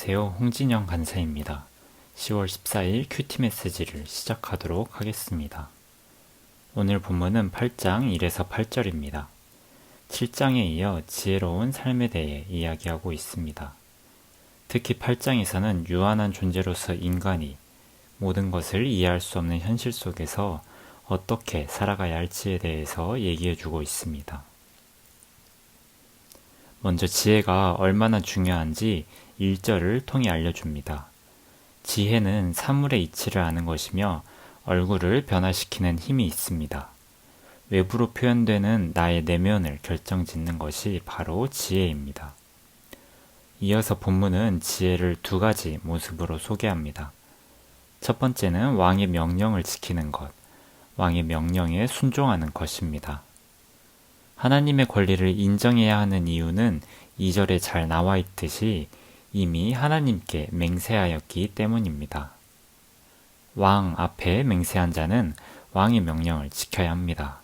안녕하세요. 홍진영 간사입니다. 10월 14일 큐티 메시지를 시작하도록 하겠습니다. 오늘 본문은 8장 1에서 8절입니다. 7장에 이어 지혜로운 삶에 대해 이야기하고 있습니다. 특히 8장에서는 유한한 존재로서 인간이 모든 것을 이해할 수 없는 현실 속에서 어떻게 살아가야 할지에 대해서 얘기해주고 있습니다. 먼저 지혜가 얼마나 중요한지 1절을 통해 알려줍니다. 지혜는 사물의 이치를 아는 것이며 얼굴을 변화시키는 힘이 있습니다. 외부로 표현되는 나의 내면을 결정짓는 것이 바로 지혜입니다. 이어서 본문은 지혜를 두 가지 모습으로 소개합니다. 첫 번째는 왕의 명령을 지키는 것, 왕의 명령에 순종하는 것입니다. 하나님의 권리를 인정해야 하는 이유는 2절에 잘 나와 있듯이 이미 하나님께 맹세하였기 때문입니다. 왕 앞에 맹세한 자는 왕의 명령을 지켜야 합니다.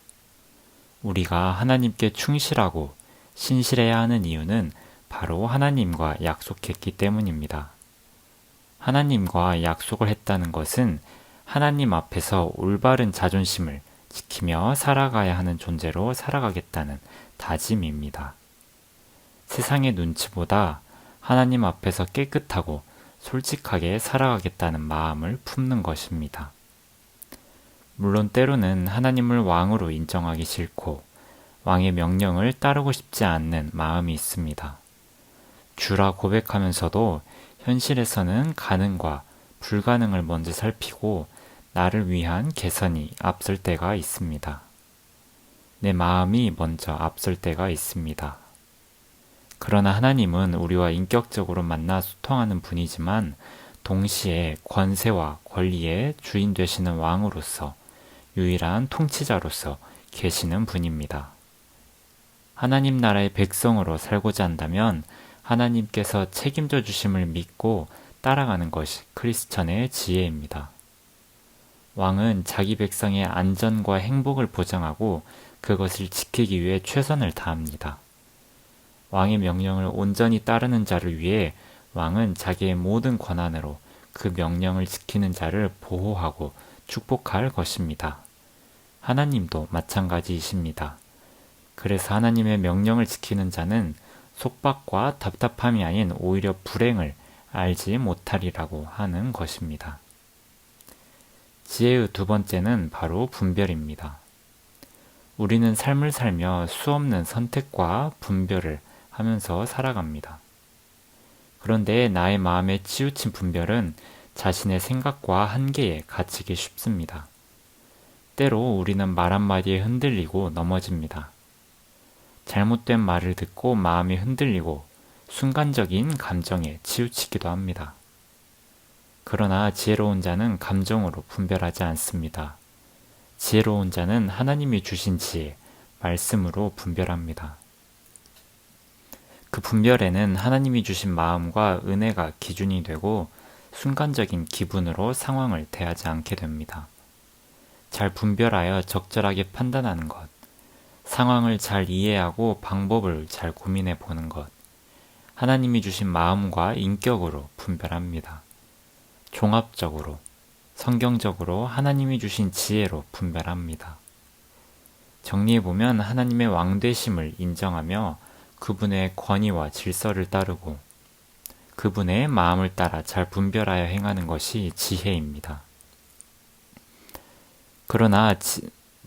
우리가 하나님께 충실하고 신실해야 하는 이유는 바로 하나님과 약속했기 때문입니다. 하나님과 약속을 했다는 것은 하나님 앞에서 올바른 자존심을 지키며 살아가야 하는 존재로 살아가겠다는 다짐입니다. 세상의 눈치보다 하나님 앞에서 깨끗하고 솔직하게 살아가겠다는 마음을 품는 것입니다. 물론 때로는 하나님을 왕으로 인정하기 싫고 왕의 명령을 따르고 싶지 않는 마음이 있습니다. 주라 고백하면서도 현실에서는 가능과 불가능을 먼저 살피고 나를 위한 개선이 앞설 때가 있습니다. 내 마음이 먼저 앞설 때가 있습니다. 그러나 하나님은 우리와 인격적으로 만나 소통하는 분이지만 동시에 권세와 권리의 주인 되시는 왕으로서 유일한 통치자로서 계시는 분입니다. 하나님 나라의 백성으로 살고자 한다면 하나님께서 책임져 주심을 믿고 따라가는 것이 크리스천의 지혜입니다. 왕은 자기 백성의 안전과 행복을 보장하고 그것을 지키기 위해 최선을 다합니다. 왕의 명령을 온전히 따르는 자를 위해 왕은 자기의 모든 권한으로 그 명령을 지키는 자를 보호하고 축복할 것입니다. 하나님도 마찬가지이십니다. 그래서 하나님의 명령을 지키는 자는 속박과 답답함이 아닌 오히려 불행을 알지 못하리라고 하는 것입니다. 지혜의 두 번째는 바로 분별입니다. 우리는 삶을 살며 수없는 선택과 분별을 하면서 살아갑니다. 그런데 나의 마음에 치우친 분별은 자신의 생각과 한계에 갇히기 쉽습니다. 때로 우리는 말 한마디에 흔들리고 넘어집니다. 잘못된 말을 듣고 마음이 흔들리고 순간적인 감정에 치우치기도 합니다. 그러나 지혜로운 자는 감정으로 분별하지 않습니다. 지혜로운 자는 하나님이 주신 지혜, 말씀으로 분별합니다. 그 분별에는 하나님이 주신 마음과 은혜가 기준이 되고 순간적인 기분으로 상황을 대하지 않게 됩니다. 잘 분별하여 적절하게 판단하는 것, 상황을 잘 이해하고 방법을 잘 고민해 보는 것, 하나님이 주신 마음과 인격으로 분별합니다. 종합적으로, 성경적으로 하나님이 주신 지혜로 분별합니다. 정리해보면 하나님의 왕되심을 인정하며 그분의 권위와 질서를 따르고 그분의 마음을 따라 잘 분별하여 행하는 것이 지혜입니다. 그러나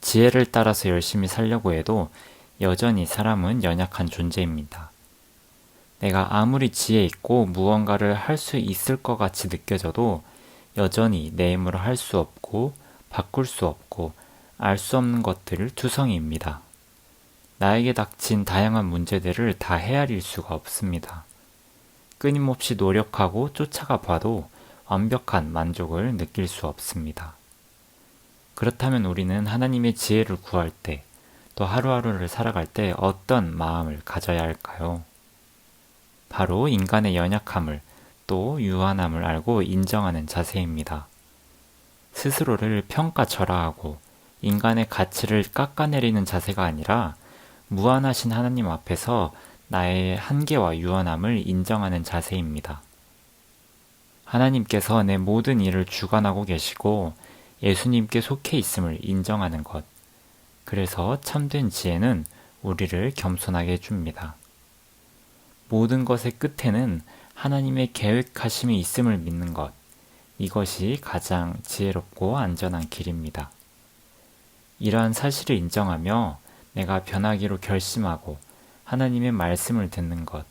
지혜를 따라서 열심히 살려고 해도 여전히 사람은 연약한 존재입니다. 내가 아무리 지혜 있고 무언가를 할 수 있을 것 같이 느껴져도 여전히 내 힘으로 할 수 없고 바꿀 수 없고 알 수 없는 것들을 투성이입니다. 나에게 닥친 다양한 문제들을 다 헤아릴 수가 없습니다. 끊임없이 노력하고 쫓아가 봐도 완벽한 만족을 느낄 수 없습니다. 그렇다면 우리는 하나님의 지혜를 구할 때, 또 하루하루를 살아갈 때 어떤 마음을 가져야 할까요? 바로 인간의 연약함을 또 유한함을 알고 인정하는 자세입니다. 스스로를 평가절하하고 인간의 가치를 깎아내리는 자세가 아니라 무한하신 하나님 앞에서 나의 한계와 유한함을 인정하는 자세입니다. 하나님께서 내 모든 일을 주관하고 계시고 예수님께 속해 있음을 인정하는 것. 그래서 참된 지혜는 우리를 겸손하게 해줍니다. 모든 것의 끝에는 하나님의 계획하심이 있음을 믿는 것. 이것이 가장 지혜롭고 안전한 길입니다. 이러한 사실을 인정하며 내가 변하기로 결심하고 하나님의 말씀을 듣는 것.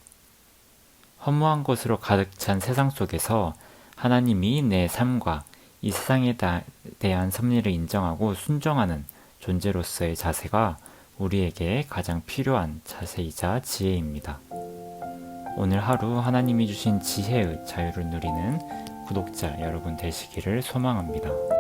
허무한 것으로 가득 찬 세상 속에서 하나님이 내 삶과 이 세상에 대한 섭리를 인정하고 순종하는 존재로서의 자세가 우리에게 가장 필요한 자세이자 지혜입니다. 오늘 하루 하나님이 주신 지혜의 자유를 누리는 구독자 여러분 되시기를 소망합니다.